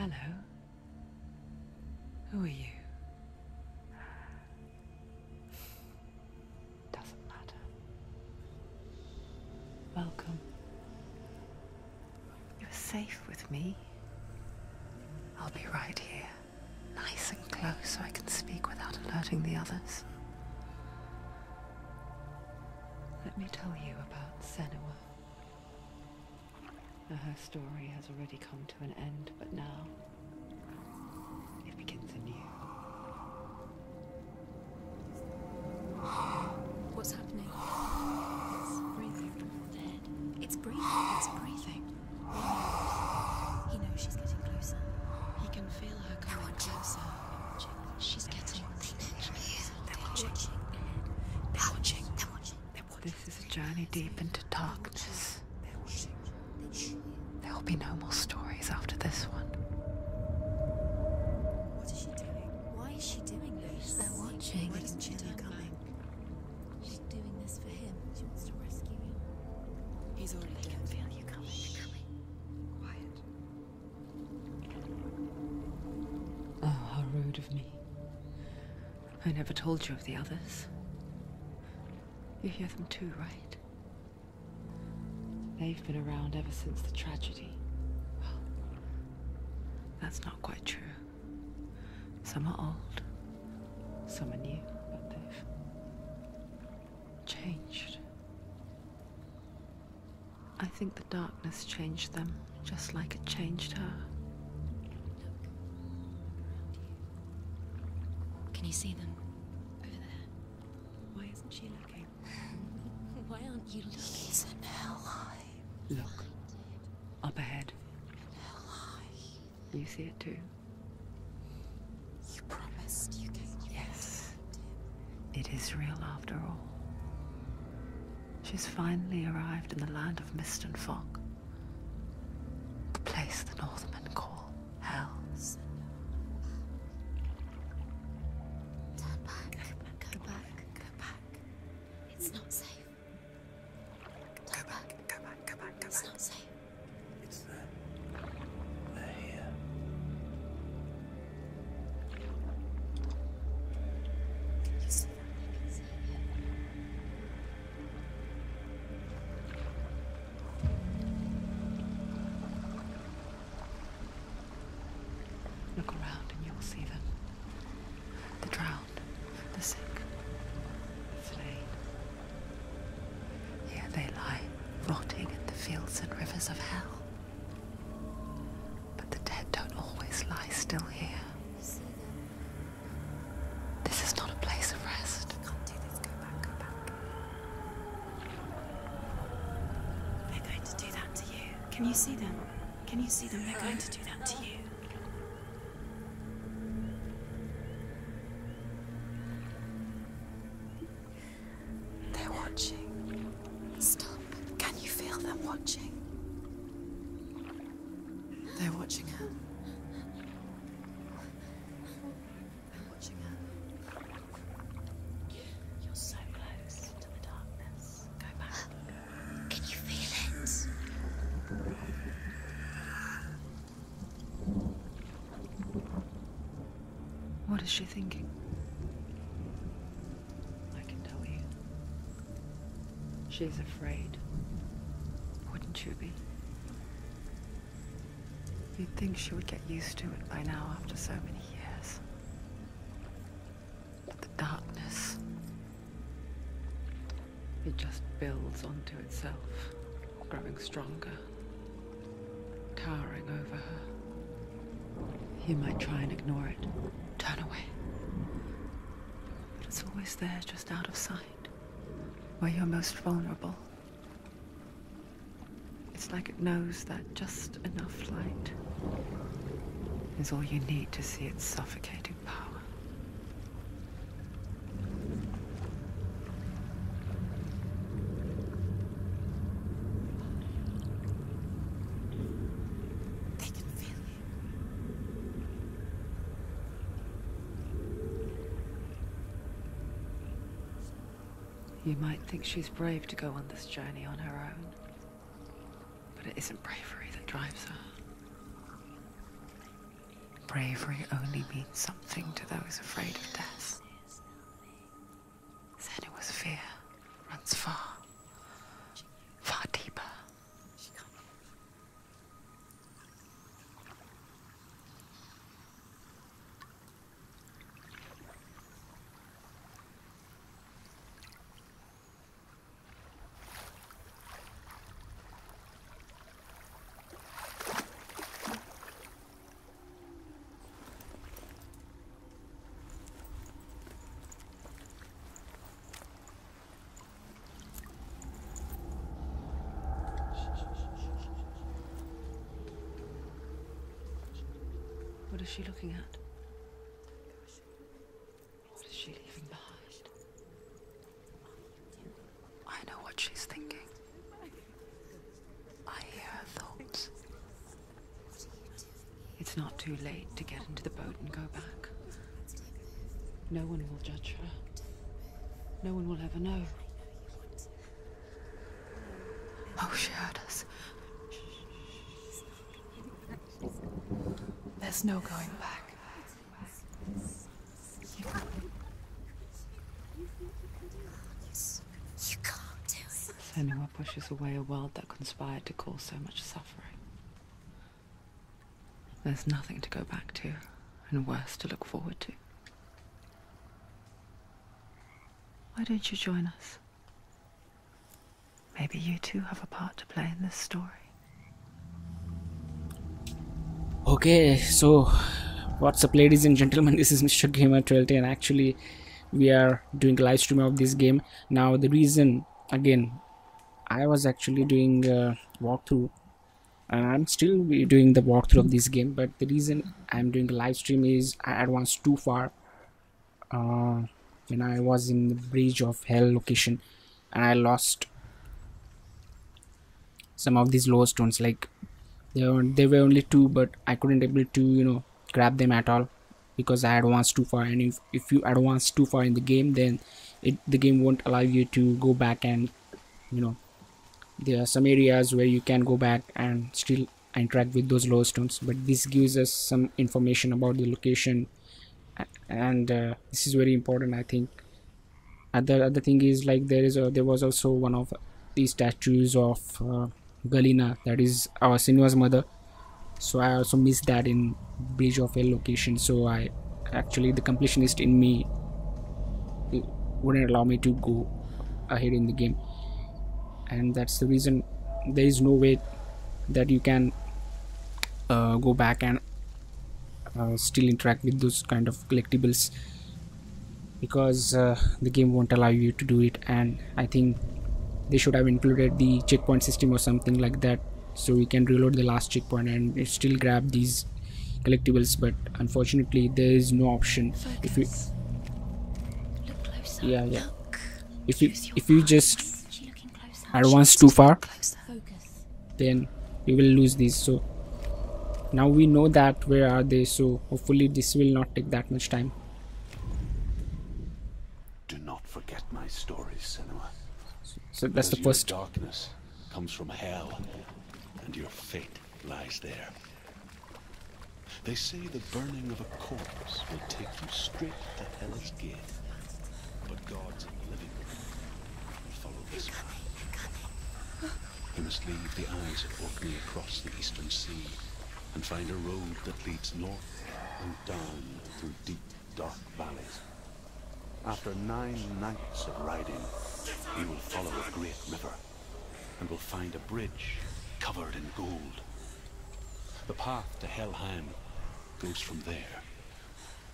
Hello. Who are you? Doesn't matter. Welcome. You're safe with me. I'll be right here, nice and close so I can speak without alerting the others. Let me tell you about Senua. Her story has already come to an end, but now it begins anew. What's happening? It's breathing. Dead. It's breathing. It's breathing. He knows she's getting closer. He can feel her coming closer. She's getting closer. They're watching. They're watching. They're watching. This is a journey deep into darkness. There will be no more stories after this one. What is she doing? Why is she doing this? They're watching. Why doesn't she turn coming? She's doing this for him. She wants to rescue him. He's already dead. I can feel you coming. Quiet. Oh, how rude of me. I never told you of the others. You hear them too, right? They've been around ever since the tragedy. Well, that's not quite true. Some are old, some are new, but they've changed. I think the darkness changed them, just like it changed her. Can you see them? Over there. Why isn't she looking? Why aren't you looking? He's in hell high. Look, up ahead. Hell high. You see it too? You promised you gave you. Yes. It is real after all. She's finally arrived in the land of mist and fog. The place the Northmen call Hell. Turn back. Go back. Go back. It's not safe. Turn back. Go back. It's not safe. It's there. They're here. You see that? They can see you. Look around and you'll see them. The drowned, the sick, the slain. Here they lie, rotting in the fields and rivers of hell. But the dead don't always lie still here. You see them? This is not a place of rest. You can't do this. Go back. Go back. They're going to do that to you. Can you see them? Can you see them? They're going to do that to you. They're watching. Stop. Can you feel them watching? They're watching her. They're watching her. You're so close to the darkness. Go back. Can you feel it? What is she thinking? I can tell you. She's afraid. Wouldn't you be? You'd think she would get used to it by now after so many years. But the darkness, it just builds onto itself, growing stronger, towering over her. You might try and ignore it, turn away. But it's always there, just out of sight, where you're most vulnerable. It's like it knows that just enough light is all you need to see its suffocating power. They can feel you. You might think she's brave to go on this journey on her own, but it isn't bravery that drives her. bravery only means something to those afraid of death. Senua's fear runs far, far deeper. What is she looking at? What is she leaving behind? I know what she's thinking. I hear her thoughts. It's not too late to get into the boat and go back. No one will judge her. No one will ever know. Oh, she heard us. There's no going back. You can't do it. Senua pushes away a world that conspired to cause so much suffering. There's nothing to go back to, and worse to look forward to. Why don't you join us? Maybe you too have a part to play in this story. Okay, so what's up, ladies and gentlemen? This is Mr. Gamer 1210, and actually we are doing a live stream of this game. Now the reason, again, I was actually doing a walkthrough, and I'm still doing the walkthrough of this game, but the reason I'm doing a live stream is I advanced too far when I was in the Bridge of Hell location, and I lost some of these low stones. Like there were only 2, but I couldn't able to grab them at all because I advanced too far. And if you advance too far in the game, then the game won't allow you to go back, and there are some areas where you can go back and still interact with those low stones. But this gives us some information about the location, and this is very important, I think. Other thing is, like, there was also one of these statues of Galina, that is our Senua's mother, so I also missed that in Bridge of Hell location. So I actually, the completionist in me, it wouldn't allow me to go ahead in the game, and that's the reason there is no way that you can go back and still interact with those kind of collectibles, because the game won't allow you to do it. And I think they should have included the checkpoint system or something like that, so we can reload the last checkpoint and still grab these collectibles. But unfortunately there is no option. If you if you just advance too far, then we will lose these. So now we know that where are they, so hopefully this will not take that much time. Do not forget my stories, Senua. So that's the Because first. your darkness comes from hell, and your fate lies there. They say the burning of a corpse will take you straight to Hell's gate, but God's living will follow this path. You must leave the eyes of Orkney across the eastern sea, and find a road that leads north and down through deep, dark valleys. After 9 nights of riding, you will follow a great river, and will find a bridge covered in gold. The path to Helheim goes from there,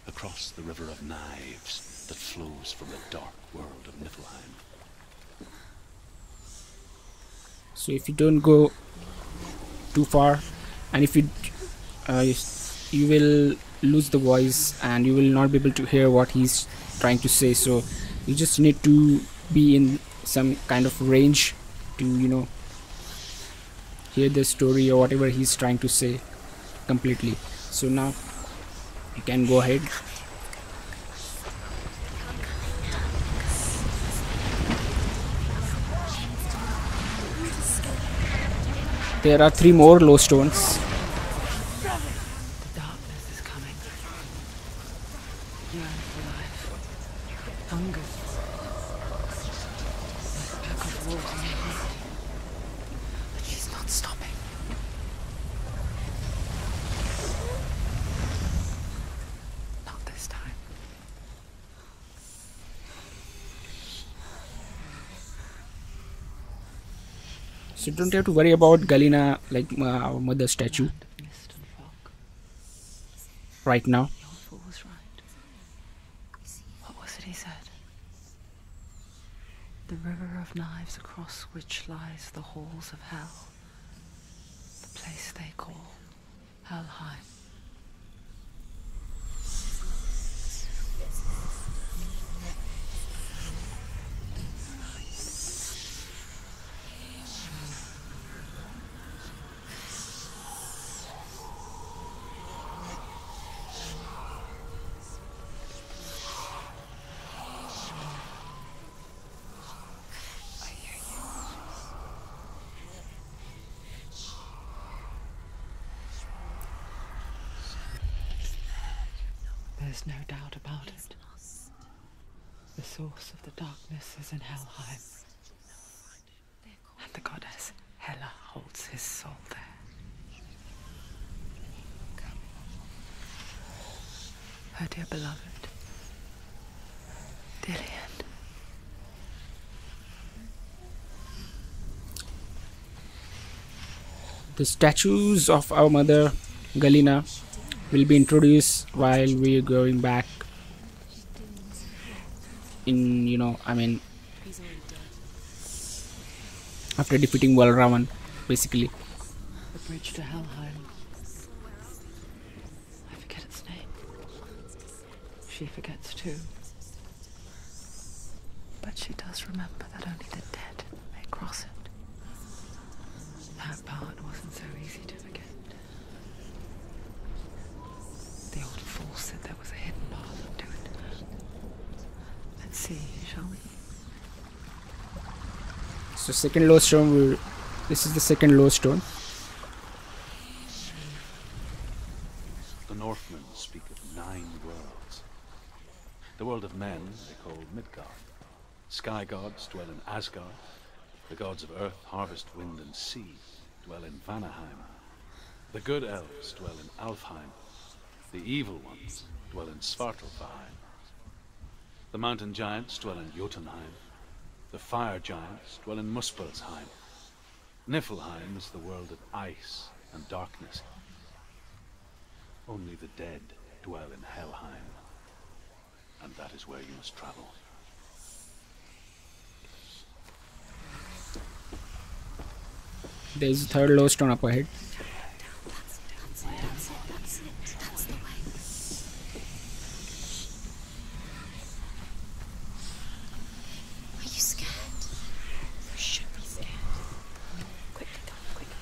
across the river of knives that flows from the dark world of Niflheim. So if you don't go too far, and if you you will lose the voice, and you will not be able to hear what he's trying to say. So you just need to be in some kind of range to hear the story or whatever he's trying to say completely. So now you can go ahead. There are 3 more low stones. The darkness is coming. Hunger. Like a pack of wolves in the heat. But she's not stopping. Not this time. So you don't have to worry about Galina, like our mother statue, Land of mist and fog. right now. The old fool was right. What was it he said? The river of knives across which lies the halls of hell. The place they call Helheim. There's no doubt about it. The source of the darkness is in Helheim. And the goddess Hela holds his soul there. Her dear beloved, Dillian. The statues of our mother Galina will be introduced while we're going back in, after defeating Valravan, basically. The bridge to Helheim. I forget its name. She forgets too. But she does remember that only the dead may cross it. That part wasn't so easy to forget. The old fool said there was a hidden path to it. Let's see, shall we? So second lodestone, this is the second lodestone. The Northmen speak of 9 worlds. The world of men they call Midgard. Sky gods dwell in Asgard. The gods of earth, harvest, wind, and sea dwell in Vanaheim. The good elves dwell in Alfheim. The evil ones dwell in Svartalfheim. The mountain giants dwell in Jotunheim. The fire giants dwell in Muspelheim. Niflheim is the world of ice and darkness. Only the dead dwell in Helheim. And that is where you must travel. There is a third lodestone up ahead. That's the way. Are you scared? You should be scared. Quickly, come, quickly.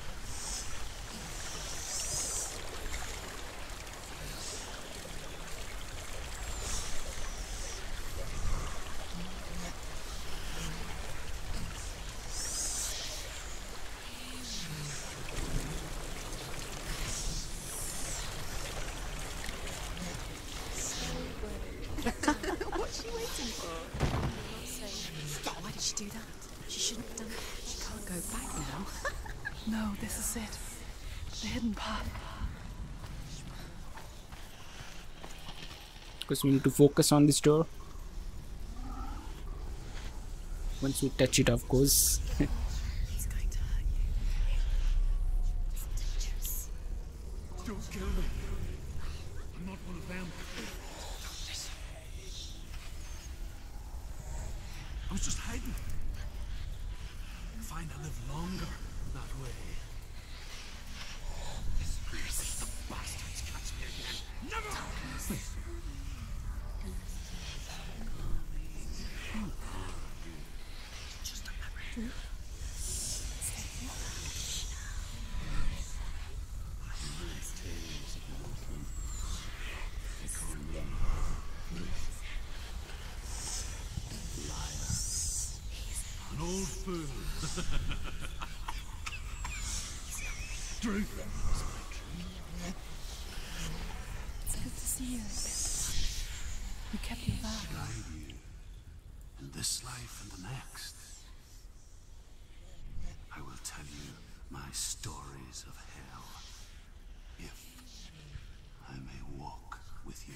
What's she waiting for? Why did she do that? She shouldn't have done it. She can't go back now. No, this is it. The hidden path. Because we need to focus on this door. Once we touch it, of course. He's going to hurt you. It's dangerous. Don't kill me. I'm not one of them. I was just hiding. Find I live longer that way. The bastards catch me again. Never! Just a memory. An old fool. Truth. It's good to see you. You kept your vow. this life and the next. I will tell you my stories of hell, if I may walk with you.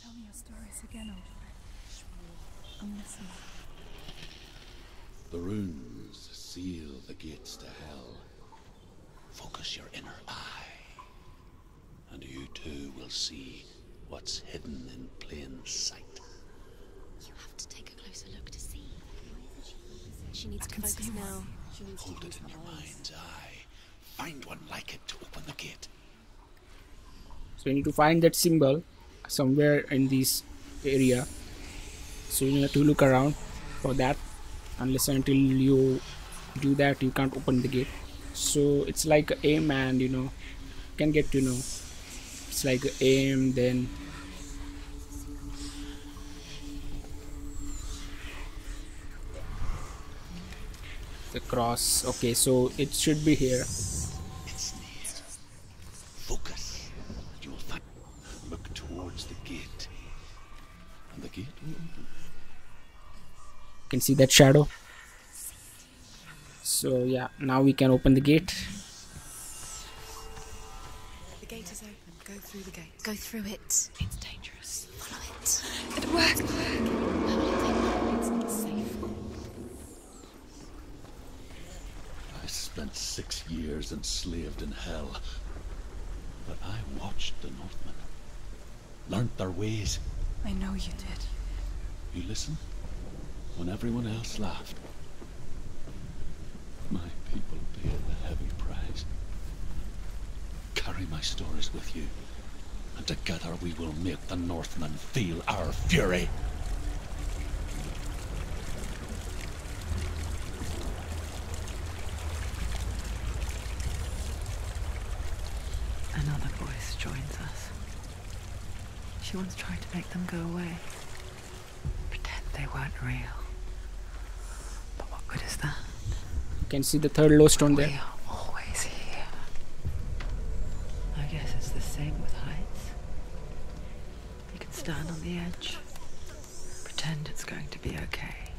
Tell me your stories again, old friend. I'm listening. The runes seal the gates to hell. Focus your inner eye, and you too will see what's hidden in plain sight. You have to take a closer look to see. She needs to focus now. Hold it in your mind's eye. Find one like it to open the gate. So you need to find that symbol somewhere in this area. So you have to look around for that. Unless until you do that, you can't open the gate. So it's like aim, and you can get it's like aim, then the cross. Okay, so it should be here. It's near. Focus. You will find. Look towards the gate, and the gate will open. You can see that shadow. So yeah, now we can open the gate. The gate is open. Go through the gate. Go through it. It's dangerous. Follow it. It works. It's not safe. I spent 6 years enslaved in hell, but I watched the Northmen, learnt their ways. I know you did. You listened when everyone else laughed. My people paid the heavy price. Carry my stories with you, and together we will make the Northmen feel our fury. Another voice joins us. She once tried to make them go away. Pretend they weren't real. But what good is that? You can see the third lodestone We there. are always here. I guess it's the same with heights. You can stand on the edge, pretend it's going to be okay.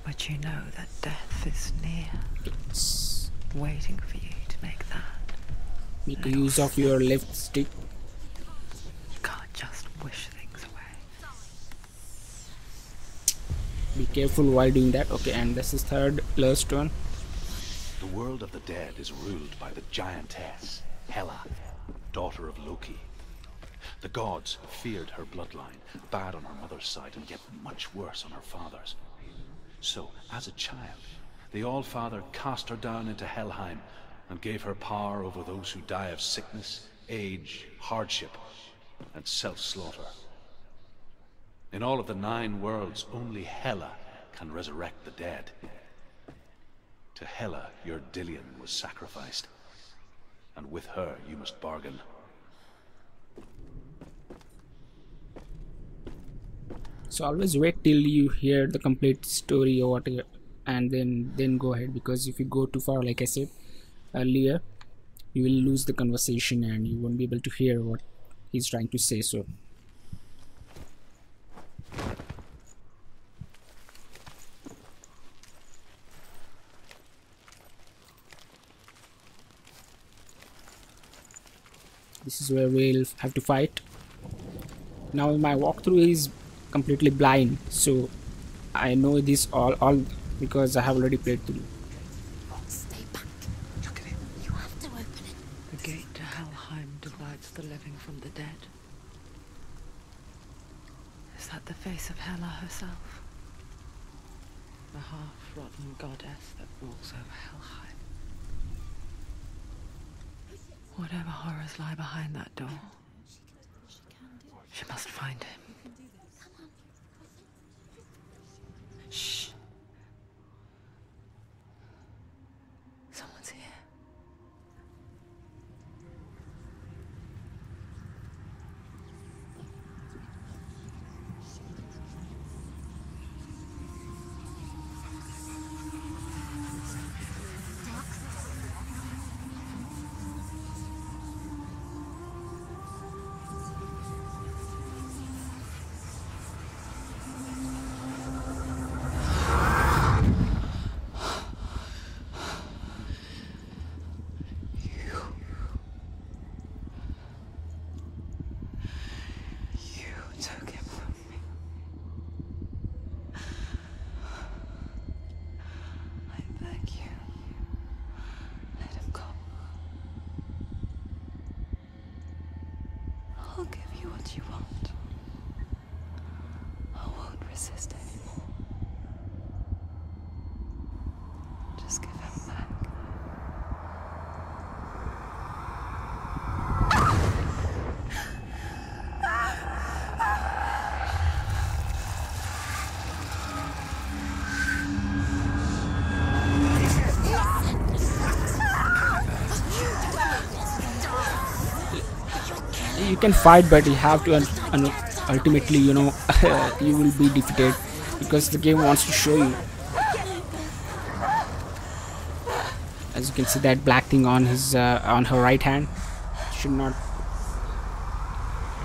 But you know that death is near, Yes. waiting for you to make that. Make use of your left stick. You can't just wish things away. Be careful while doing that. Okay, and this is third lodestone. The world of the dead is ruled by the giantess, Hela, daughter of Loki. The gods feared her bloodline, bad on her mother's side and yet much worse on her father's. So, as a child, the All-Father cast her down into Helheim and gave her power over those who die of sickness, age, hardship, and self-slaughter. In all of the 9 worlds, only Hela can resurrect the dead. To Hela, your Dillion was sacrificed, and with her you must bargain. So always wait till you hear the complete story or whatever, and then go ahead, because if you go too far, like I said earlier, you will lose the conversation and you won't be able to hear what he's trying to say. So this is where we'll have to fight. Now my walkthrough is completely blind, so I know this all because I have already played through. Stay back. Look at it. You have to open it. The gate to Helheim divides the living from the dead. Is that the face of Hela herself? The half-rotten goddess that rules over Helheim. Whatever horrors lie behind that door, she must find him. Shh. Someone's here. took him from me. I beg you, let him go. I'll give you what you want. I won't resist anymore. Just give him back. You can fight, but you have to ultimately, you know, you will be defeated because the game wants to show you. As you can see, that black thing on his on her right hand should not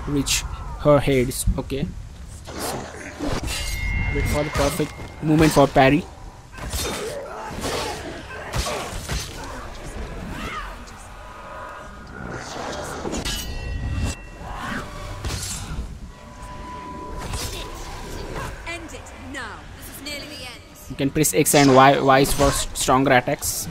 reach her head. Okay, so wait for the perfect moment for parry. You can press X and Y is for stronger attacks.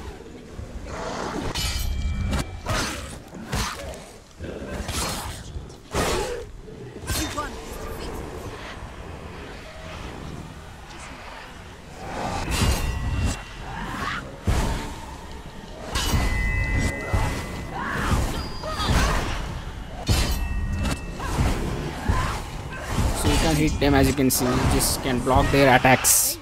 So you can hit them, as you can see, you just can block their attacks.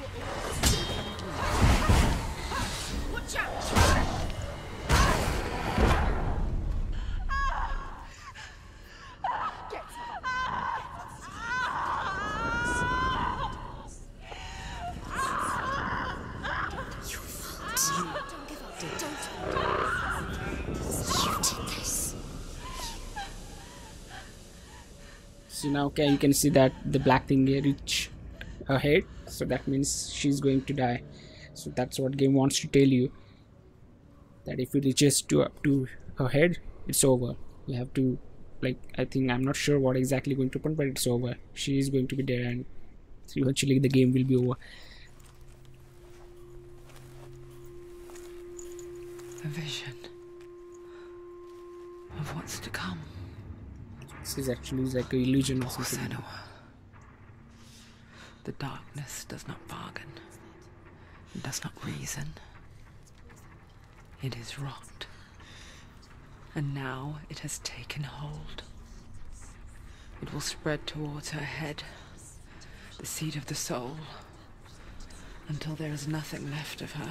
So now, okay, you can see that the black thing reach her head, so that means she's going to die. So that's what game wants to tell you, that if it reaches up to her head, it's over. You have to, like, I think, I'm not sure what exactly going to happen, but it's over. She is going to be dead, and eventually the game will be over. A vision of what's to come. This is actually like an illusion or Poor something. Senua. The darkness does not bargain. It does not reason. It is rot. And now it has taken hold. It will spread towards her head, the seat of the soul, until there is nothing left of her.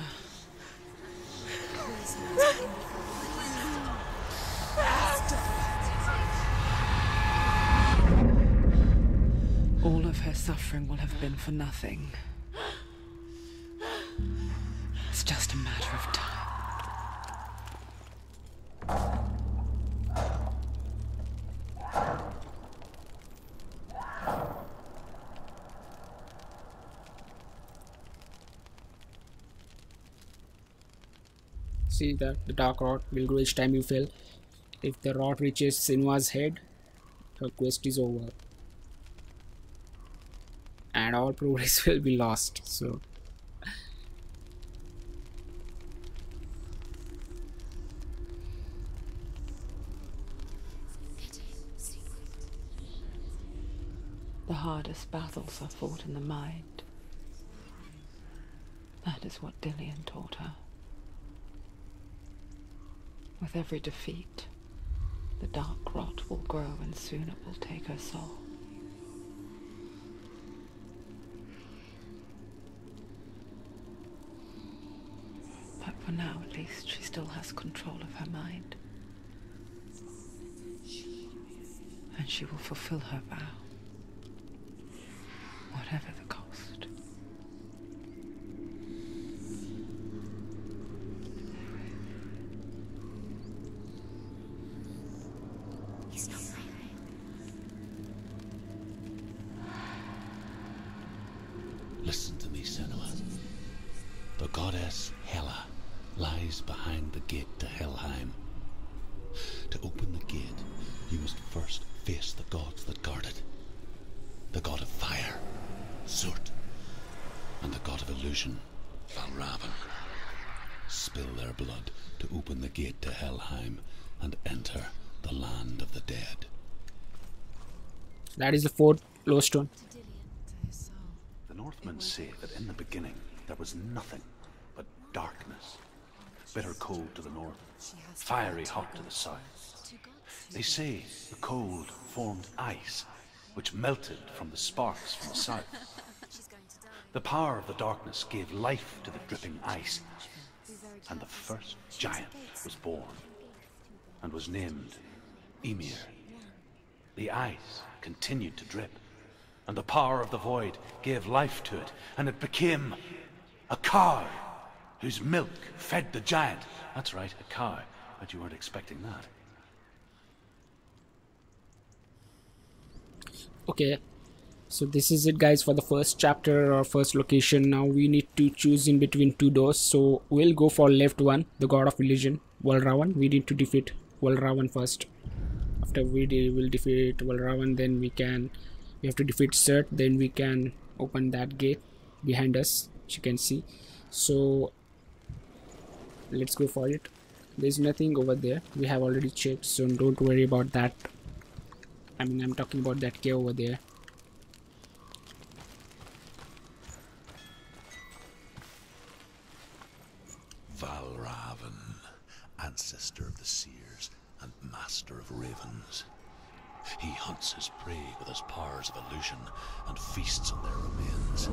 All of her suffering will have been for nothing. It's just a matter of time. See that the dark rod will grow each time you fail. If the rod reaches Senua's head, her quest is over. And all progress will be lost. So The hardest battles are fought in the mind. That is what Dillian taught her. With every defeat, the dark rot will grow, and soon it will take her soul. But for now, at least, she still has control of her mind. And she will fulfill her vow, whatever the cost. Listen to me, Senua. The goddess Hela lies behind the gate to Helheim. To open the gate, you must first face the gods that guard it. the god of fire, Zurt, and the god of illusion, Valravan, spill their blood to open the gate to Helheim and enter the land of the dead. That is the fourth lowstone. To Dillion, to his soul. The Northmen say that in the beginning there was nothing but darkness. Bitter cold to the north, fiery hot to the south. They say the cold formed ice, which melted from the sparks from the south. The power of the darkness gave life to the dripping ice, and the first giant was born, and was named Ymir. The ice continued to drip, and the power of the void gave life to it, and it became a cow, whose milk fed the giant. That's right, a cow. But you weren't expecting that. Okay, so this is it guys for the first chapter or first location. Now we need to choose in between two doors, so we'll go for left one, the god of illusion, Valravan. We need to defeat Valravan first. After we will defeat Valravan, then we have to defeat Zurt, then we can open that gate behind us, as you can see. So let's go for it. There's nothing over there, we have already checked, so don't worry about that. I mean, I'm talking about that cave over there. Valravan, ancestor of the seers and master of ravens. He hunts his prey with his powers of illusion and feasts on their remains.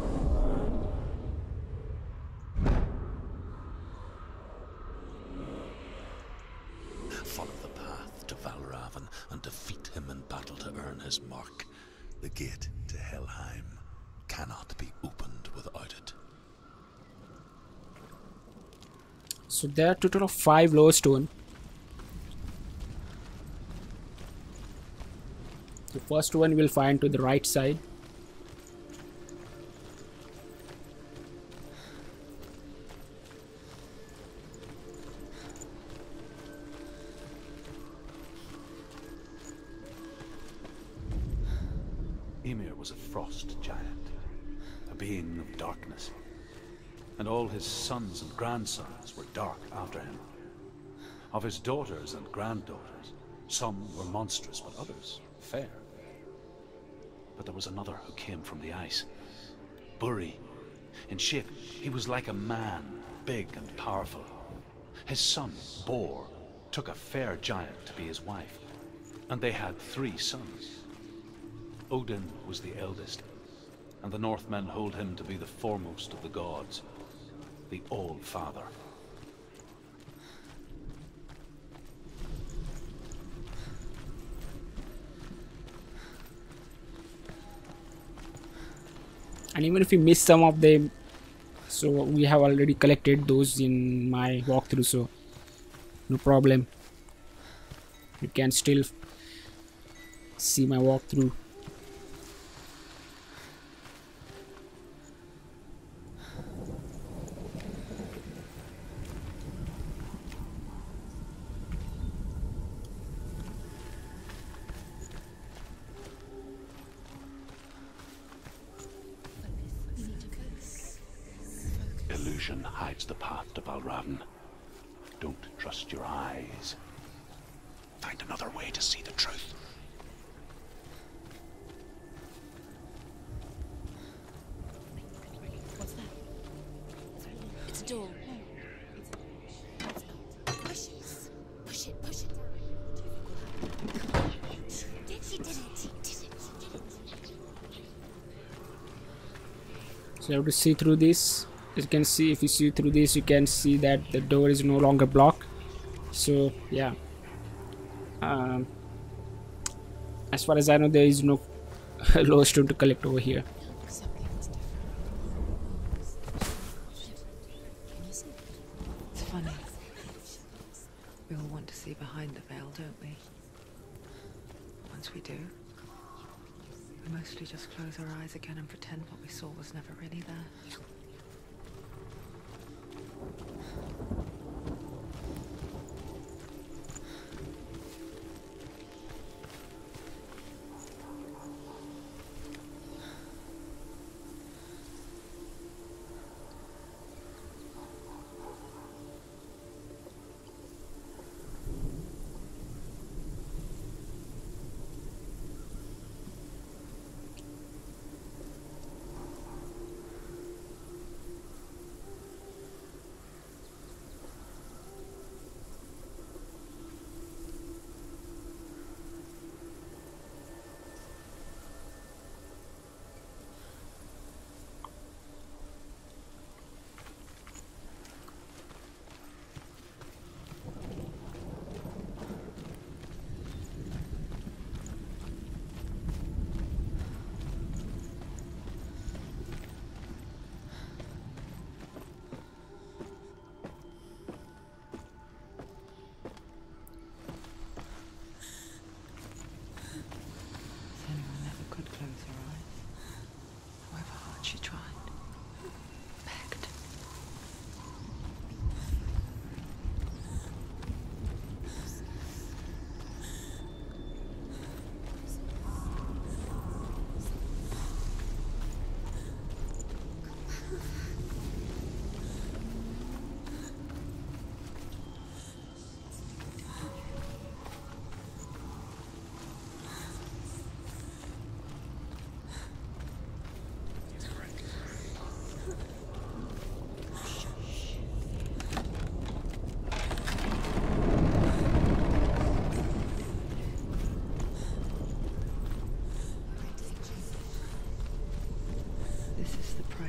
Follow the path to Valravan and defeat him in battle to earn his mark. The gate to Helheim cannot be opened without it. So there are a total of 5 lowstone. The first one we'll find to the right side. Ymir was a frost giant, a being of darkness, and all his sons and grandsons were dark after him. Of his daughters and granddaughters, some were monstrous, but others fair. But there was another who came from the ice, Buri. In shape, he was like a man, big and powerful. His son, Bor, took a fair giant to be his wife, and they had 3 sons. Odin was the eldest, and the Northmen hold him to be the foremost of the gods, the All-Father. And even if we miss some of them, so we have already collected those in my walkthrough, so no problem. You can still see my walkthrough. Illusion hides the path to Valravan. Don't trust your eyes. Find another way to see the truth. What's that? It's a door. Push it. Push it. Push it down. He did it. So you have to see through this. As you can see, if you see through this, you can see that the door is no longer blocked. So yeah, as far as I know, there is no lowstone to collect over here. Something's different. It's funny. We all want to see behind the veil, don't we? Once we do, we mostly just close our eyes again and pretend what we saw was never really there. close her eyes. However hard she tried. Begged.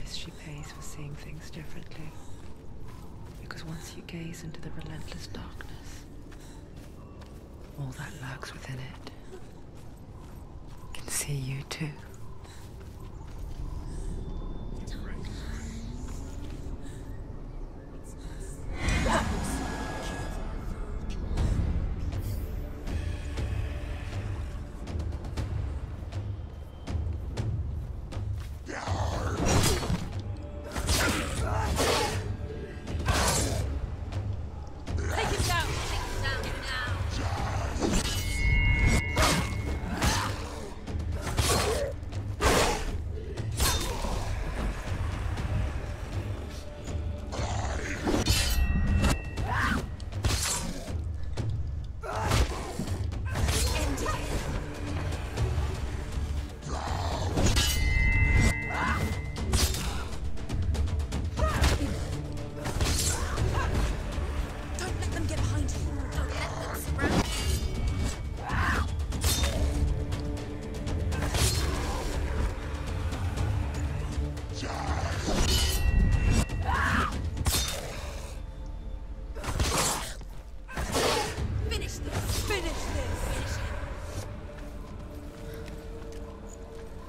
She pays for seeing things differently. Because once you gaze into the relentless darkness, all that lurks within it can see you too.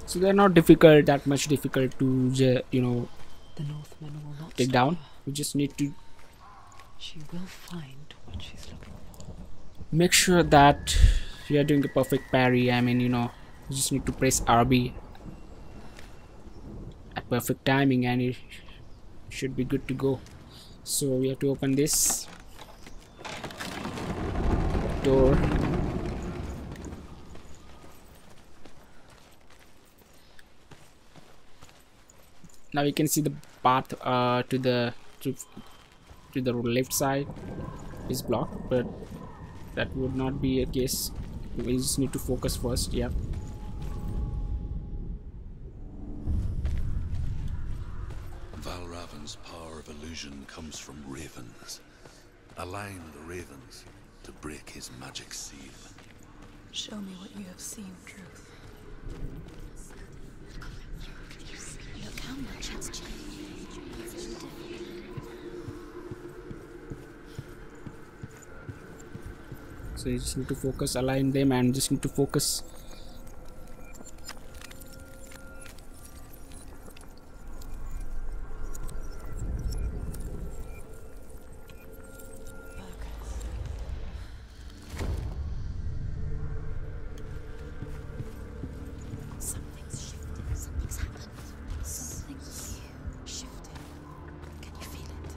So they're not difficult, that much difficult to, you know, The Northmen will not take stop down. her. We just need to She will find what she's looking for. make sure that we are doing a perfect parry. I mean, you know, you just need to press RB at perfect timing and it should be good to go. So we have to open this door. Now you can see the path to the left side is blocked, but that would not be a case. We just need to focus first. Yeah. Valravan's power of illusion comes from ravens. Align the ravens to break his magic seal. Show me what you have seen, Truth. Look how much it's changed. So you just need to focus, align them, and just need to focus. Something's shifted. Something's happened. Something new shifted. Can you feel it?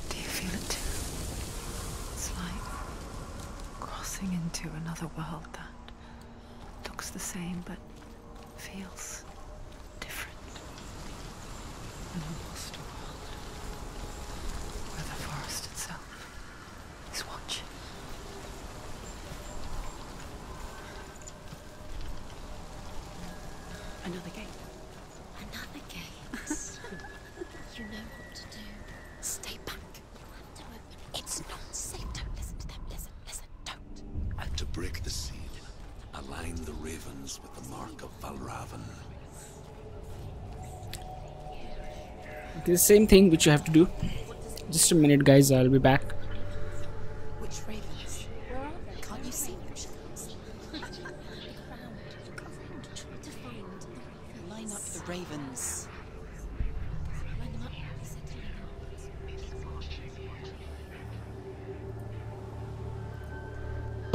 Do you feel it too? It's like crossing into another world that looks the same but feels different. An lost world where the forest itself is watching. Another gate. Another gate. You know what to do. Stay back. You have to open it. It's not safe. Don't listen to them. Listen, don't. To break the seal, align the ravens with the mark of Valravan. Okay, the same thing which you have to do. Just a minute, guys. I'll be back. Which ravens? Where are they? Can't you see them? Look around. To find the line up ravens. Line them up. He said to line them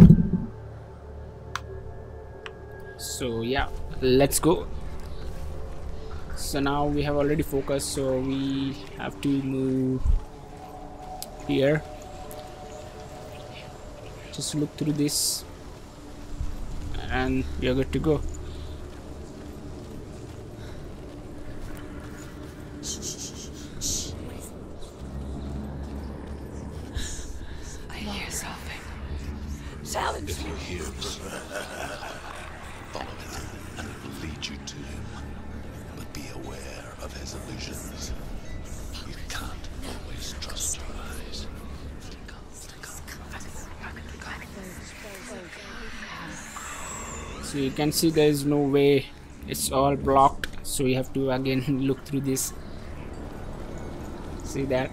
up. So yeah, let's go. So now we have already focused, so we have to move here. Just look through this and we are good to go. I hear something. If you hear follow it, and it will lead you to him. But be aware of his illusions. You can't always trust your eyes. So you can see there is no way, it's all blocked, so you have to again look through this. See that?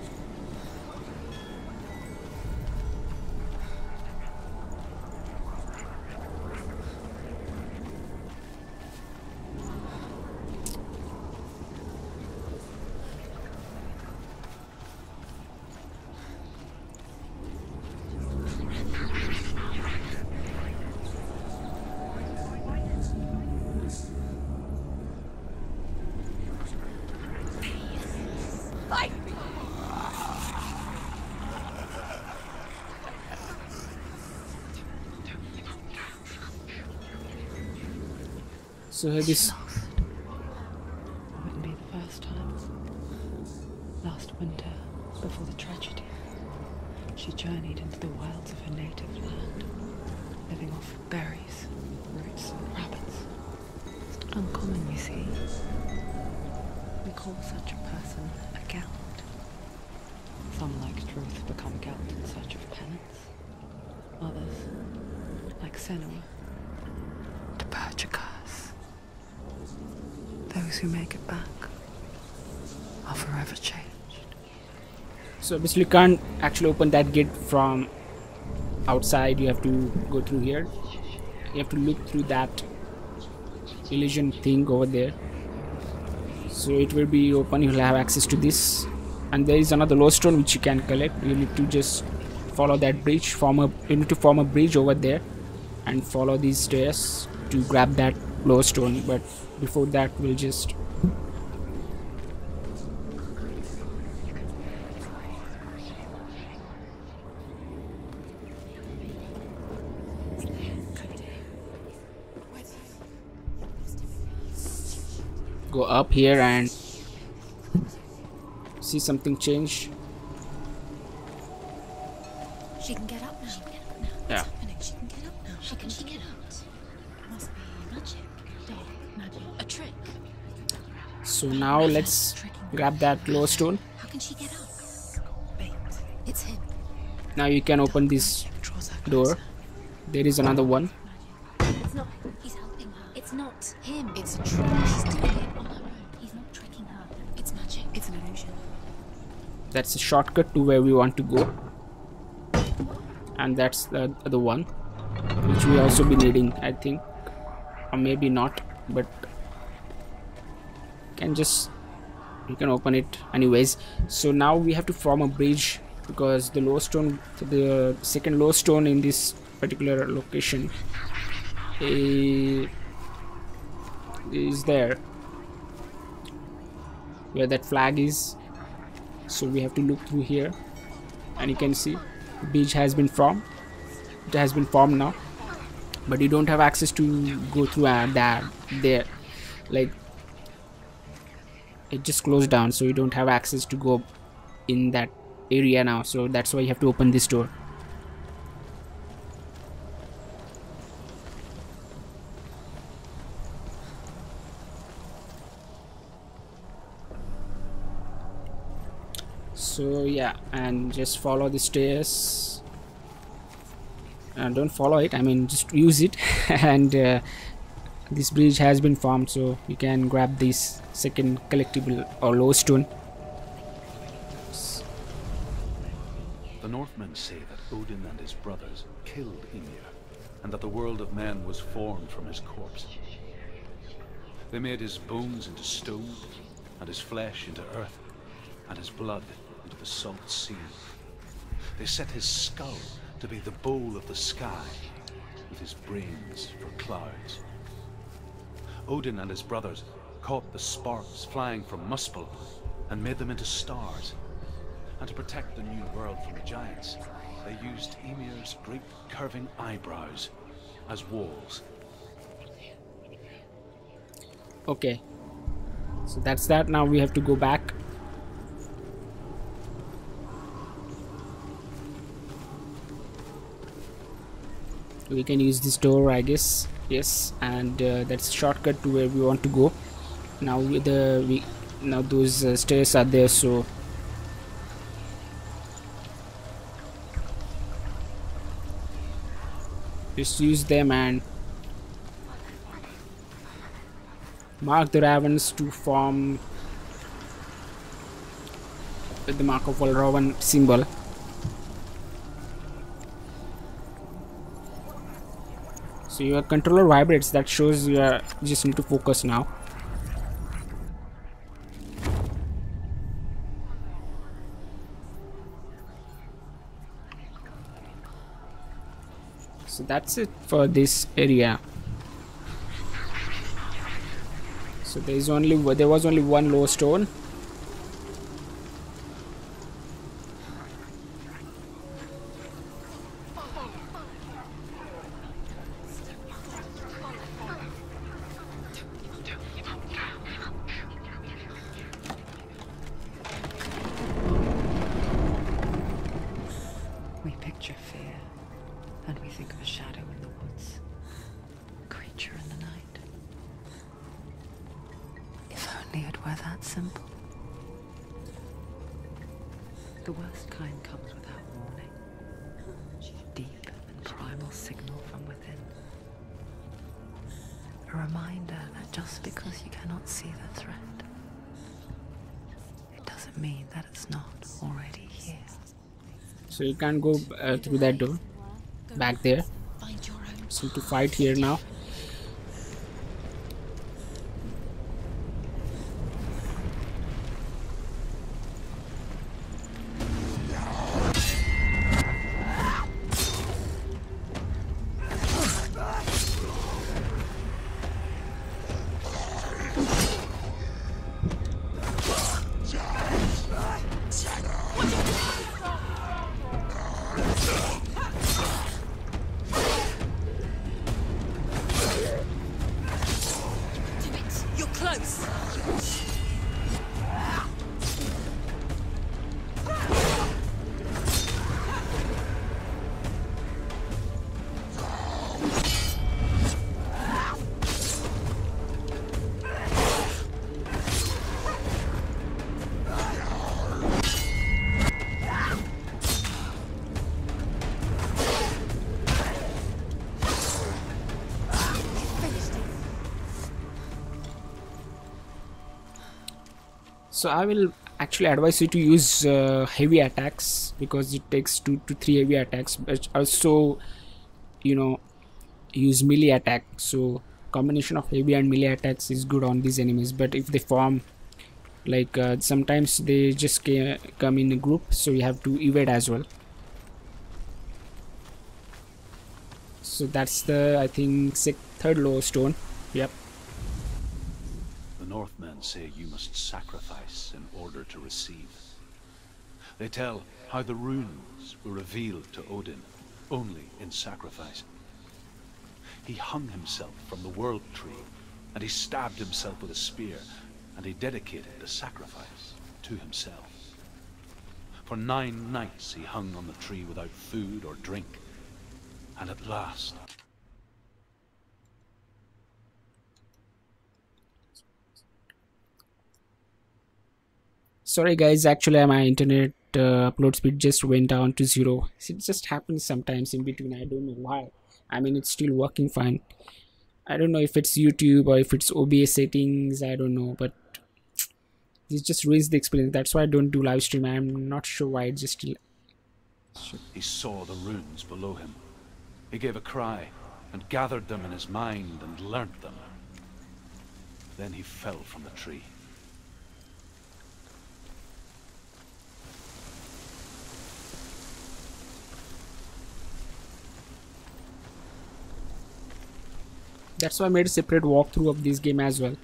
So this Wouldn't be the first time. Last winter, before the tragedy, she journeyed into the wilds of her native land, living off berries, roots, and rabbits. It's not uncommon, you see. We call such a person a gallant. Some, like Truth, become gallant in search of penance. Others, like Senua, to purge a curse. Those who make it back are forever changed. so basically can't actually open that gate from outside. You have to go through here. You have to look through that illusion thing over there. So it will be open. You'll have access to this, and there is another lodestone which you can collect. You need to just follow that bridge. You need to form a bridge over there, and follow these stairs to grab that lodestone. But before that, we'll just go up here and see something change. She can get up now. Yeah. What's happening? She can get up now. How can she get out? Must be magic. Dark magic. A trick. So now let's grab that glowstone. How can she get up? Bait. It's him. Now you can open this door. There is another one. It's not. He's helping her. It's not him. It's a trick. She's doing it on her own. He's not tricking her. It's magic. It's an illusion. That's a shortcut to where we want to go. And that's the other one, which we also be needing, I think, or maybe not, but you can open it anyways. So now we have to form a bridge, because the lowstone, the second lowstone in this particular location is there where that flag is. So we have to look through here, and you can see the bridge has been formed. It has been formed now, but you don't have access to go through that there. Like, it just closed down, so you don't have access to go in that area now. So that's why you have to open this door. So yeah, and just follow the stairs, and don't follow it, I mean just use it. And this bridge has been formed, so you can grab this second collectible or lowstone. The Northmen say that Odin and his brothers killed Ymir, and that the world of men was formed from his corpse. They made his bones into stone, and his flesh into earth, and his blood into the salt sea. They set his skull to be the bowl of the sky, with his brains for clouds. Odin and his brothers caught the sparks flying from Muspel and made them into stars. And to protect the new world from the giants, they used Ymir's great curving eyebrows as walls. Okay, so that's that. Now we have to go back. We can use this door, I guess. Yes, and that's a shortcut to where we want to go. Now with now those stairs are there, so just use them and mark the ravens to form with the mark of all raven symbol. So your controller vibrates, that shows you just need to focus now. So that's it for this area. So there was only one low stone. We picture fear, and we think of a shadow in the woods, a creature in the night. If only it were that simple. The worst kind comes without warning. Deep and primal signal from within. A reminder that just because you cannot see the threat, it doesn't mean that it's not already here. So you can't go through that door back there. So to fight here now. So I will actually advise you to use heavy attacks, because it takes 2 to 3 heavy attacks, but also, you know, use melee attack. So combination of heavy and melee attacks is good on these enemies. But if they form like sometimes they just come in a group, so you have to evade as well. So that's the, I think, third low stone. Yep. The Northmen say you must sacrifice in order to receive. They tell how the runes were revealed to Odin only in sacrifice. He hung himself from the world tree, and he stabbed himself with a spear, and he dedicated the sacrifice to himself. For 9 nights he hung on the tree without food or drink, and at last... Sorry guys, actually my internet upload speed just went down to 0. It just happens sometimes in between. I don't know why. I mean, it's still working fine. I don't know if it's YouTube or if it's OBS settings. I don't know, but this just ruins the experience. That's why I don't do live stream. I'm not sure why it just still... He saw the runes below him. He gave a cry and gathered them in his mind and learnt them. Then he fell from the tree. That's why I made a separate walkthrough of this game as well,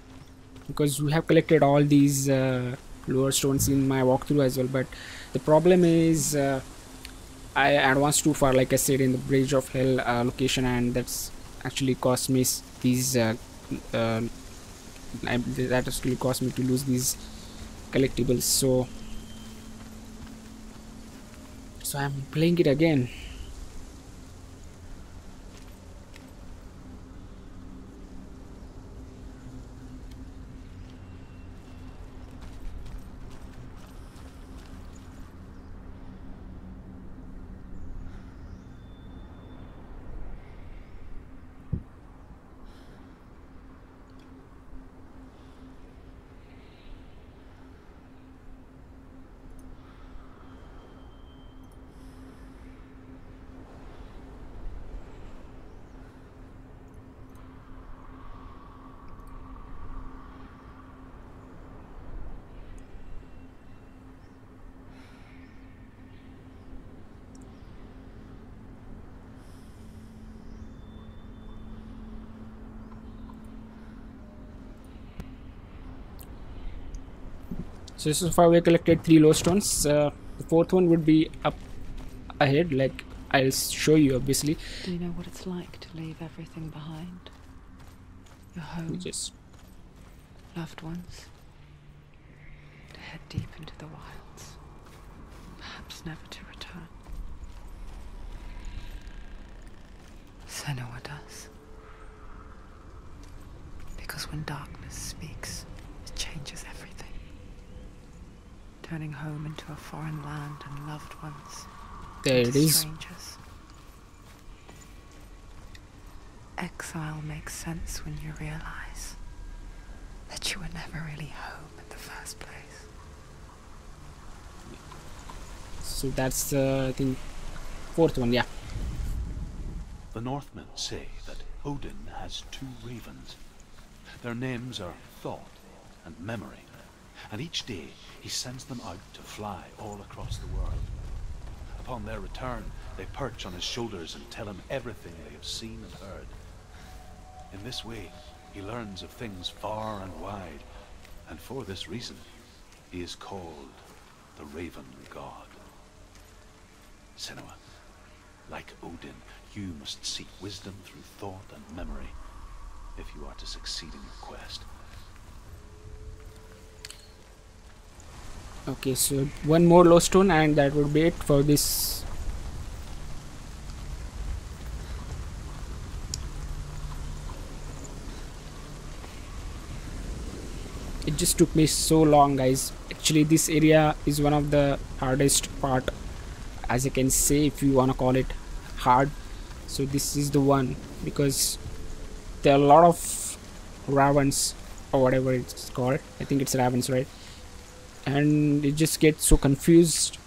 because we have collected all these lower stones in my walkthrough as well. But the problem is I advanced too far, like I said, in the Bridge of Hell location, and that's actually cost me these that actually cost me to lose these collectibles. So I'm playing it again. So far we collected 3 low stones. The 4th one would be up ahead, like I'll show you obviously. Do you know what it's like to leave everything behind? Your home, loved ones, to head deep into the wilds, perhaps never to return. Senua does. Because when darkness speaks, it changes everything. Turning home into a foreign land and loved ones. There it is. Strangers. Exile makes sense when you realize that you were never really home in the first place. So that's I think 4th one, yeah. The Northmen say that Odin has 2 ravens. Their names are Thought and Memory, and each day he sends them out to fly all across the world. Upon their return, they perch on his shoulders and tell him everything they have seen and heard. In this way, he learns of things far and wide, and for this reason, he is called the Raven God. Senua, like Odin, you must seek wisdom through thought and memory, if you are to succeed in your quest. Okay, so 1 more low stone and that would be it for this. It just took me so long, guys. Actually, this area is one of the hardest part, as I can say, if you wanna call it hard. So this is the one, because there are a lot of ravens or whatever it's called. I think it's ravens, right? And it just gets so confused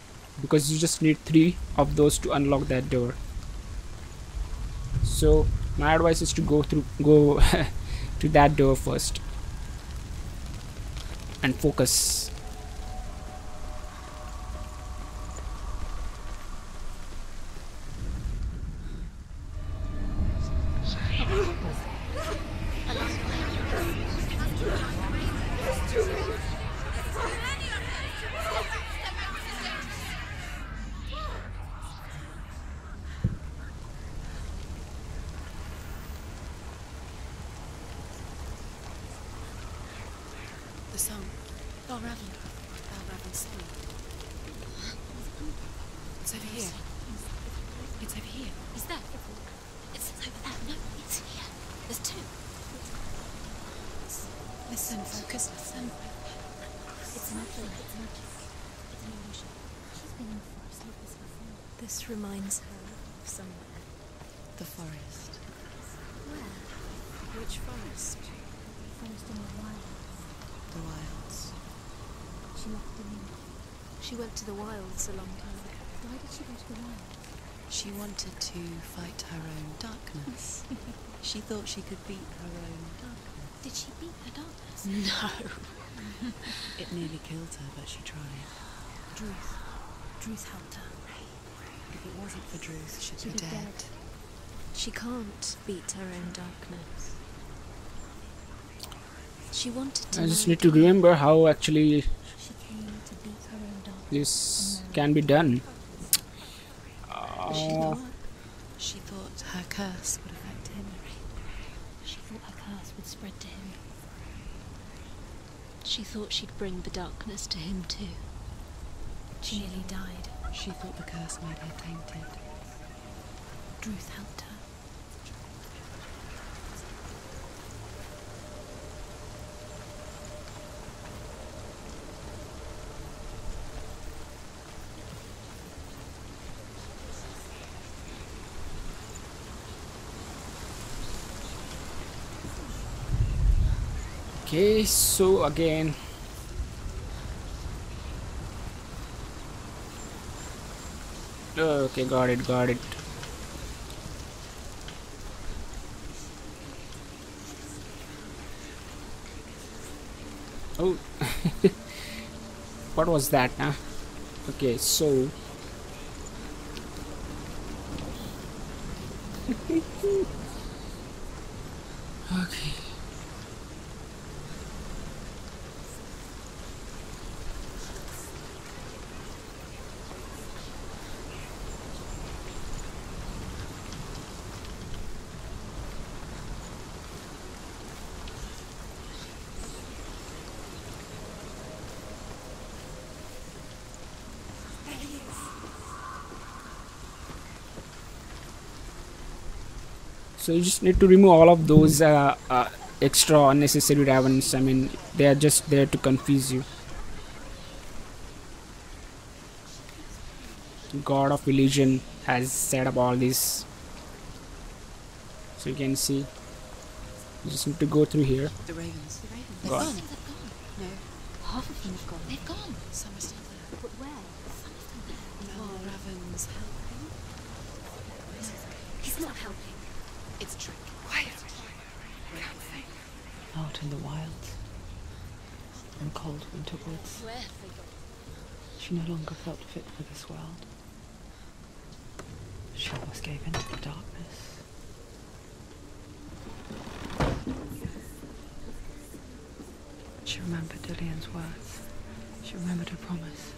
because you just need 3 of those to unlock that door. So my advice is to go to that door first and focus. song. Balraven song. It's over here. It's over here. Is that? It's over there. No, it's here. There's 2. Listen, focus, listen. It's not the light. It's an illusion. She's been in the forest like this before. This reminds her of somewhere. The forest. Where? Which forest? The forest in the wilds. The wilds. She left the room. She went to the wilds a long time ago. Why did she go to the wilds? She wanted to fight her own darkness. She thought she could beat her own darkness. Did she beat her darkness? No. It nearly killed her, but she tried. Druth helped her. If it wasn't for Druth, she'd be She'd be dead. dead. She can't beat her own darkness. She wanted to I just know need to again. remember how actually She came to beat her own darkness. this can be done. She thought her curse would affect him. She thought her curse would spread to him. She thought she'd bring the darkness to him too. She nearly died. She thought the curse made her tainted. Druth helped her. Okay, so again, okay, got it. Oh, what was that? Huh? Okay, so okay. So you just need to remove all of those extra unnecessary ravens. I mean, they are just there to confuse you. God of Illusion has set up all this. So you can see. You just need to go through here. The ravens. They've Gone. gone. They've gone. No. Half of them have gone. They've gone. Some are still there. But where? Some of them there. Fell ravens helping. He's not helping. It's a trick. Out in the wilds, in cold winter woods, Where have they gone? she no longer felt fit for this world. She almost gave in to the darkness. She remembered Dillian's words. She remembered her promise.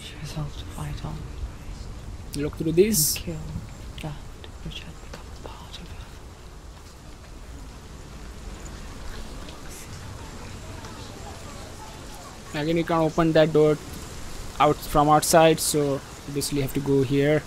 She resolved to fight on Look through and this. kill that which had become a part of her. Again, you can't open that door out from outside, so you basically have to go here.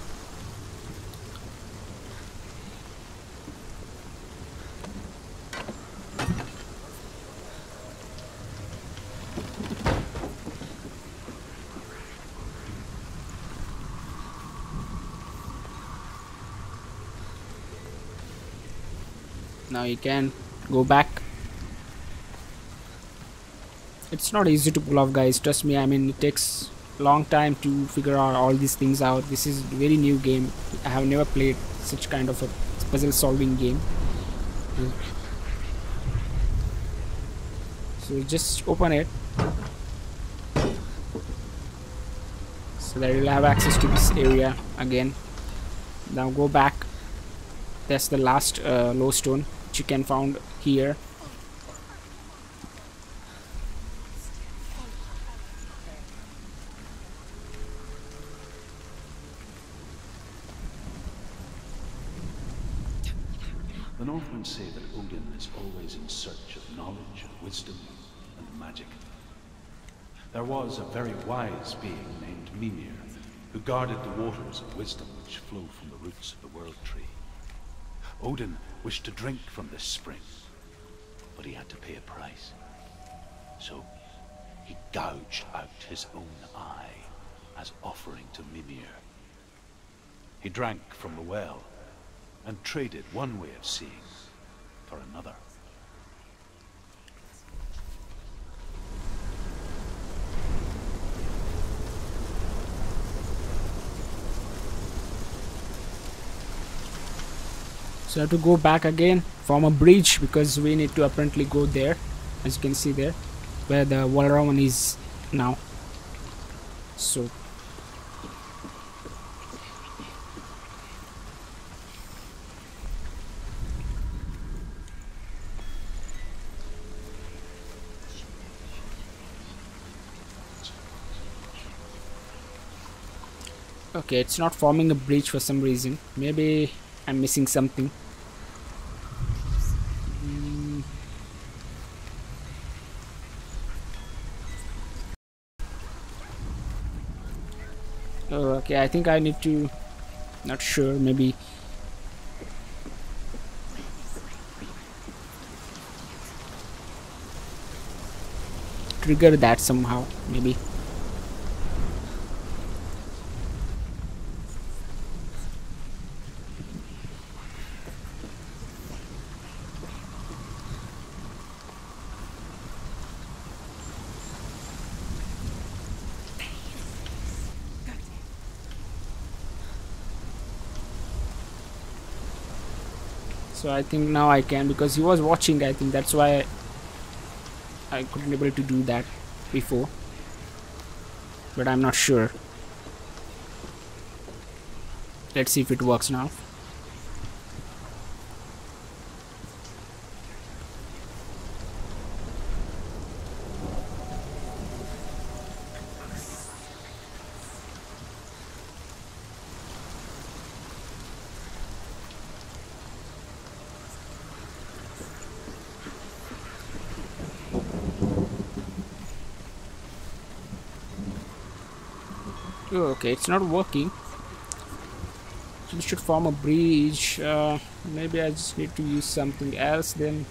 Now you can go back. It's not easy to pull off, guys, trust me. I mean, it takes a long time to figure out all these things out. This is a very new game. I have never played such kind of a puzzle solving game. So just open it so that you'll have access to this area again. Now go back. That's the last low stone which you can found here. The Northmen say that Odin is always in search of knowledge and wisdom and magic. There was a very wise being named Mimir, who guarded the waters of wisdom which flow from the roots of the World Tree. Odin wished to drink from this spring, but he had to pay a price. So he gouged out his own eye as offering to Mimir. He drank from the well and traded one way of seeing for another. So I have to go back again, form a bridge, because we need to apparently go there, as you can see there, where the Walrawan is now. So okay, it's not forming a bridge for some reason. Maybe I'm missing something. Oh, okay, I think I need to, not sure, maybe trigger that somehow, maybe. So I think now I can, because he was watching. I think that's why I couldn't able to do that before, but I'm not sure. Let's see if it works now. Oh, okay, it's not working. So we should form a bridge. Maybe I just need to use something else then.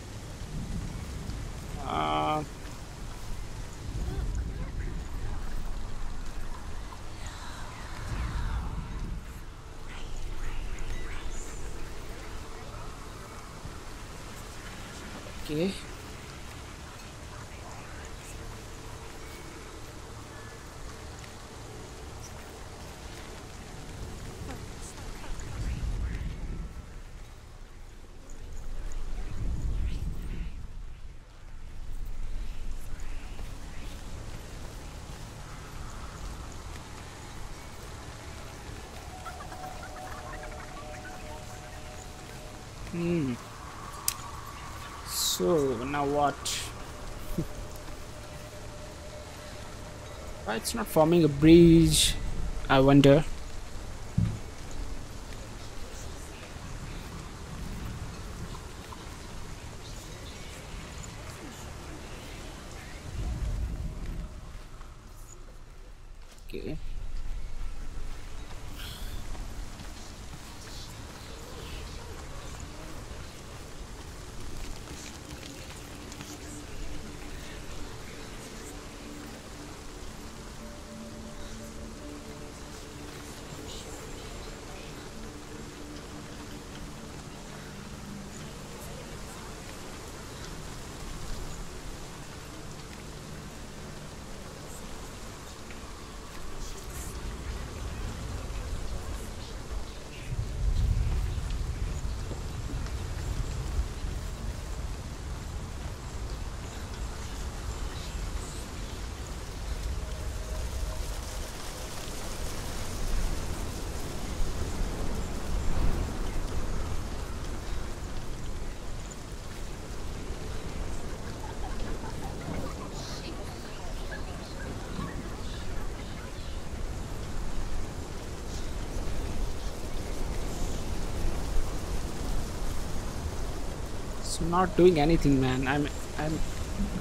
Okay. So now what? Why it's not forming a bridge? I wonder. Okay. It's not doing anything, man. I'm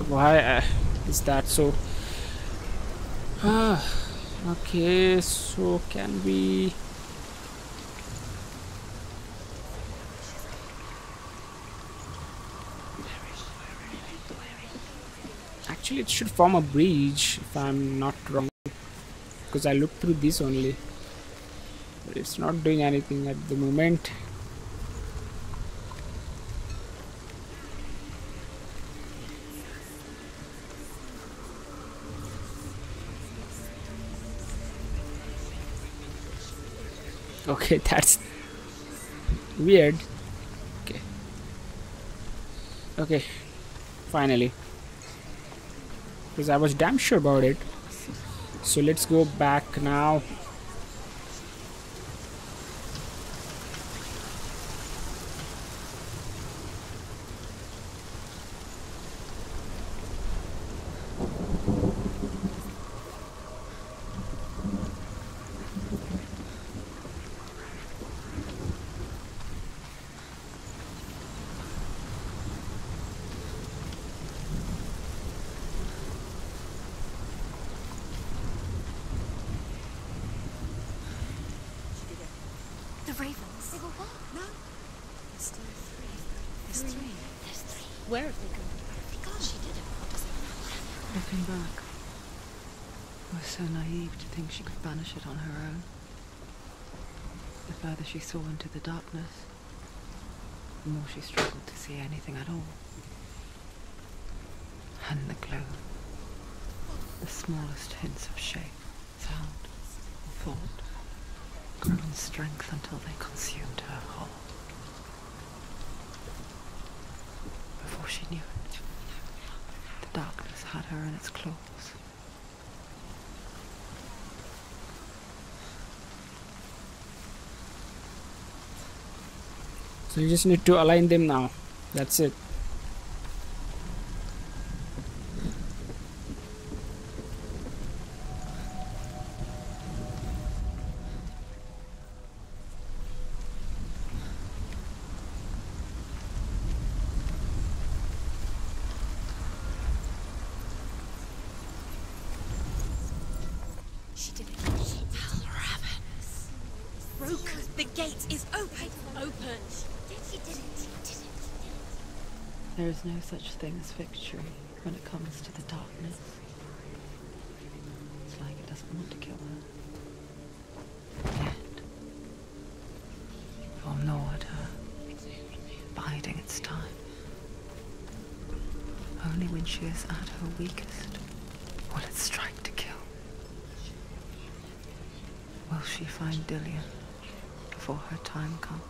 why is that so? Okay, so can we? Actually, it should form a bridge if I'm not wrong, because I looked through this only, but it's not doing anything at the moment. Okay, that's weird. Okay, finally. Because I was damn sure about it. So let's go back now. The ravens. They were what? No. There's still three. There's three. There's three. Where have they gone? Where have they gone? She did it. What does it matter? Looking back, I was so naive to think she could banish it on her own. The further she saw into the darkness, the more she struggled to see anything at all. And the glow, the smallest hints of shape, sound, or thought, grew in strength until they consumed her whole. Before she knew it, the darkness had her in its claws. So you just need to align them now. That's it. She did it. Ravens. Broke. The gate is open. Opened. She did it. She did it. There is no such thing as victory when it comes to the darkness. It's like it doesn't want to kill her. Yet, it will gnaw at her, biding its time. Only when she is at her weakest will it strike to kill. Will she find Dillian before her time comes?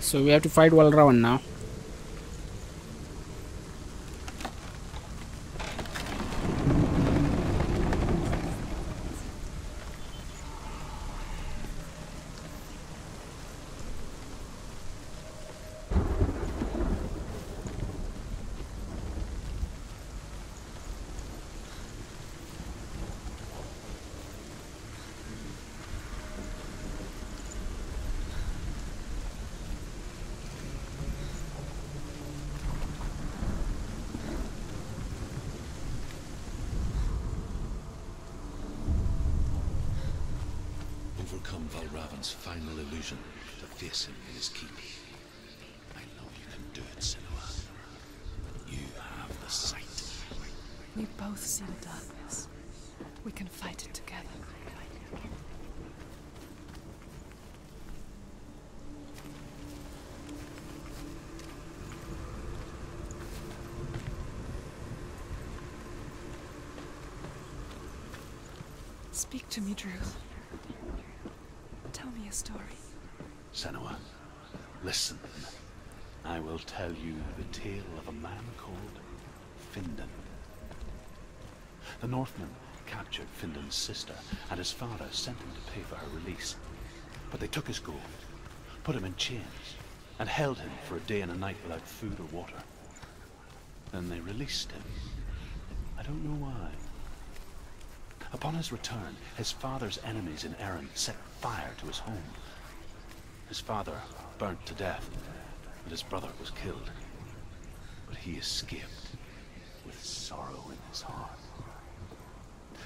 So we have to fight Walravan now. Overcome Valravan's final illusion to face him in his keep. I know you can do it, Senua. You have the sight. We both see the darkness. We can fight it together. Speak to me, Drew. Tell me a story. Senua, listen. I will tell you the tale of a man called Findan. The Northmen captured Findan's sister, and his father sent him to pay for her release. But they took his gold, put him in chains, and held him for a day and a night without food or water. Then they released him. I don't know why. Upon his return, his father's enemies in Erin set fire to his home. His father burnt to death, and his brother was killed. But he escaped with sorrow in his heart.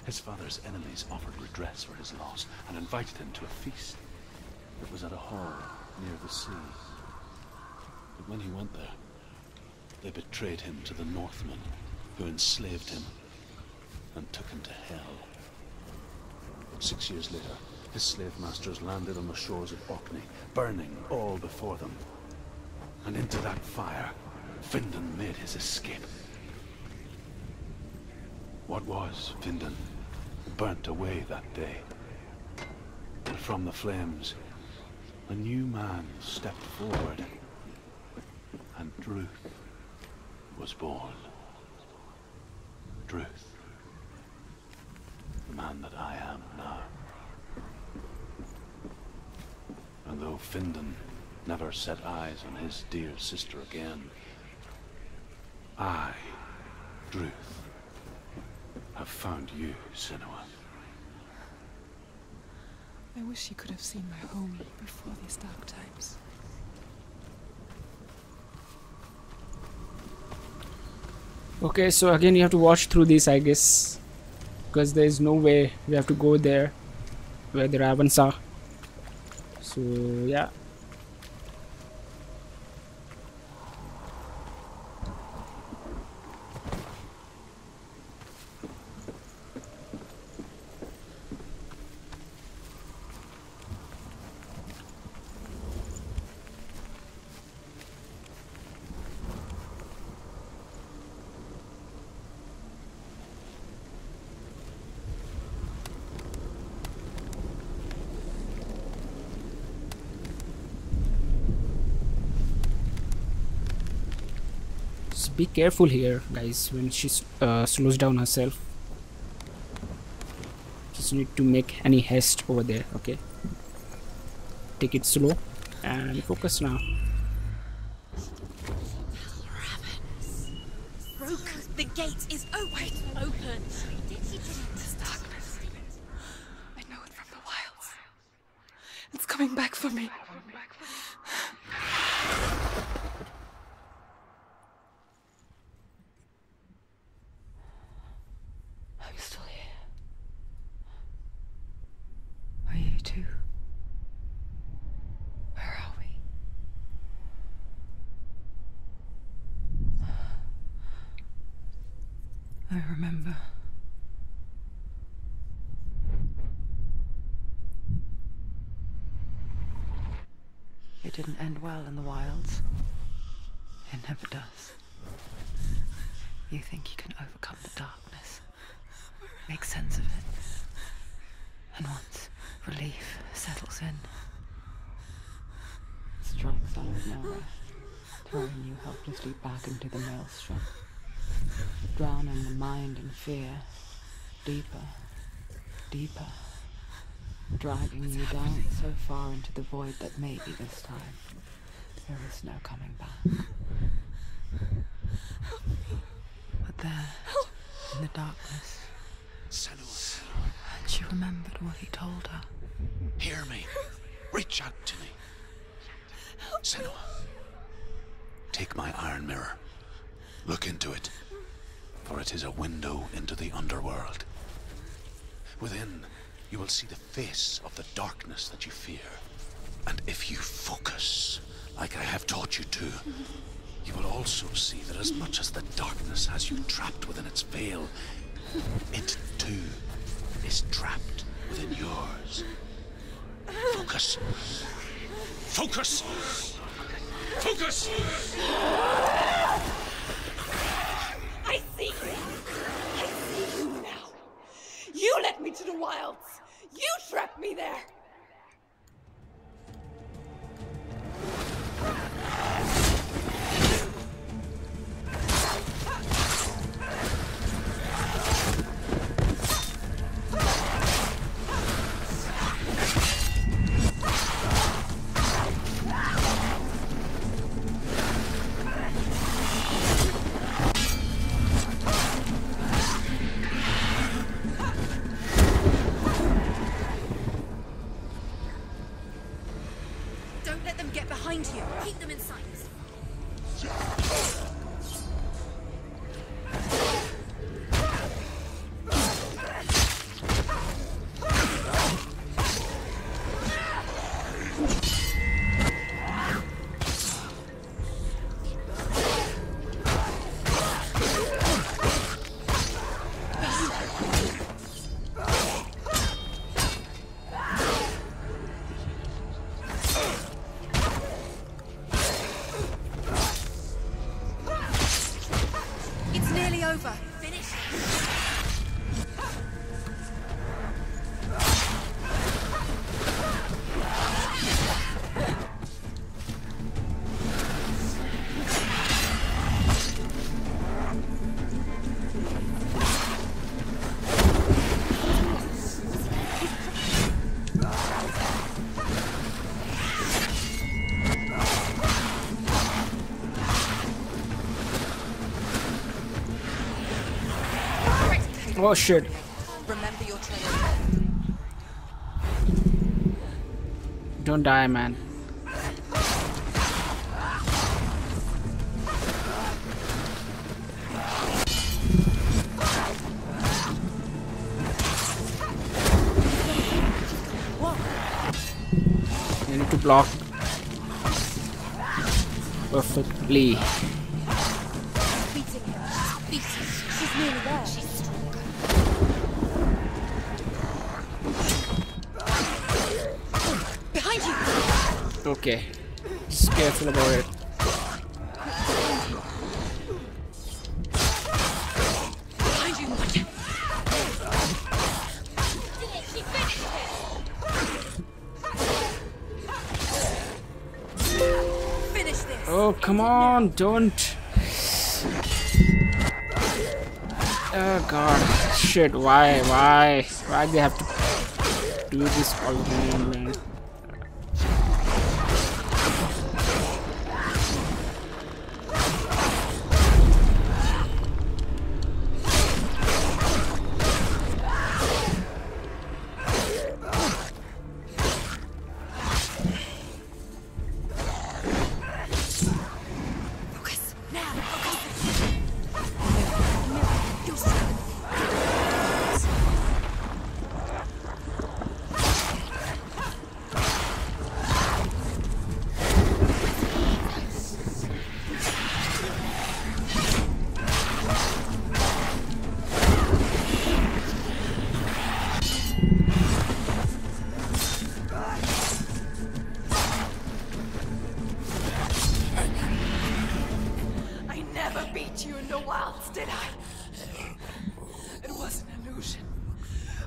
His father's enemies offered redress for his loss and invited him to a feast. It was at a hall near the sea. But when he went there, they betrayed him to the Northmen, who enslaved him and took him to Hell. 6 years later, His slave masters landed on the shores of Orkney, burning all before them. And into that fire, Findan made his escape. What was Findan burnt away that day. And from the flames, a new man stepped forward, and Druth was born. Druth, the man that I am now. And though Findan never set eyes on his dear sister again, I, Druth, have found you, Senua. I wish you could have seen my home before these dark times. Okay, so again you have to watch through this, I guess, because there is no way we have to go there where the ravens are. So yeah. Be careful here, guys, when she slows down herself. Just need to make any haste over there. Okay, take it slow and focus now. Broke. The gate is open. This darkness. I know it from the wilds. It's coming back for me. Where are we? I remember. It didn't end well in the wilds. It never does. You think you can overcome the darkness, make sense of it, and once relief settles in, it strikes out of nowhere, throwing you helplessly back into the maelstrom, drowning the mind in fear, deeper, deeper, dragging you down so far into the void that maybe this time there is no coming back. But there, in the darkness, Senua, and she remembered what he told her. hear me. Reach out to me. Senua, take my iron mirror. Look into it, for it is a window into the underworld. Within, you will see the face of the darkness that you fear. And if you focus, like I have taught you to, you will also see that as much as the darkness has you trapped within its veil, it too is trapped within yours. Focus. Focus! Focus! I see you! I see you now! You led me to the wilds! You trapped me there! Don't let them get behind you. Keep them in sight. Oh shit. Remember your training. Don't die, man. You need to block perfectly. Beating him. She's nearly there. She's stronger. Behind you. Okay. Just careful about it. Behind you. She finished it. Finish this. Oh, come on, don't. Oh god. Shit, why they have to do this all the time, man?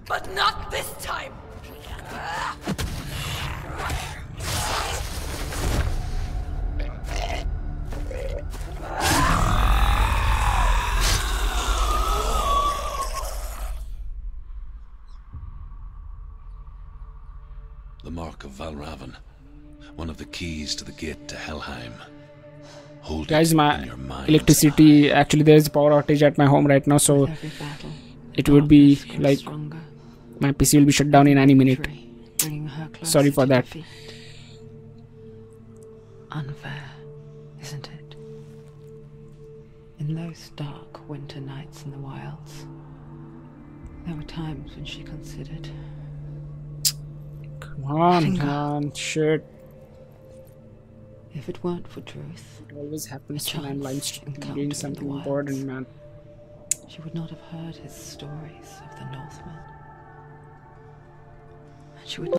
But not this time! The mark of Valravan. One of the keys to the gate to Helheim. Hold Guys, it in my your mind's electricity, actually there is a power outage at my home right now, so it would be like my PC will be shut down in any minute. Sorry for that. Unfair, isn't it? In those dark winter nights in the wilds, there were times when she considered. Come on, man, shit. If it weren't for truth, It always happens a when I'm chance doing encounter in the something wilds, important, man. she would not have heard his stories of the Northmen. And she would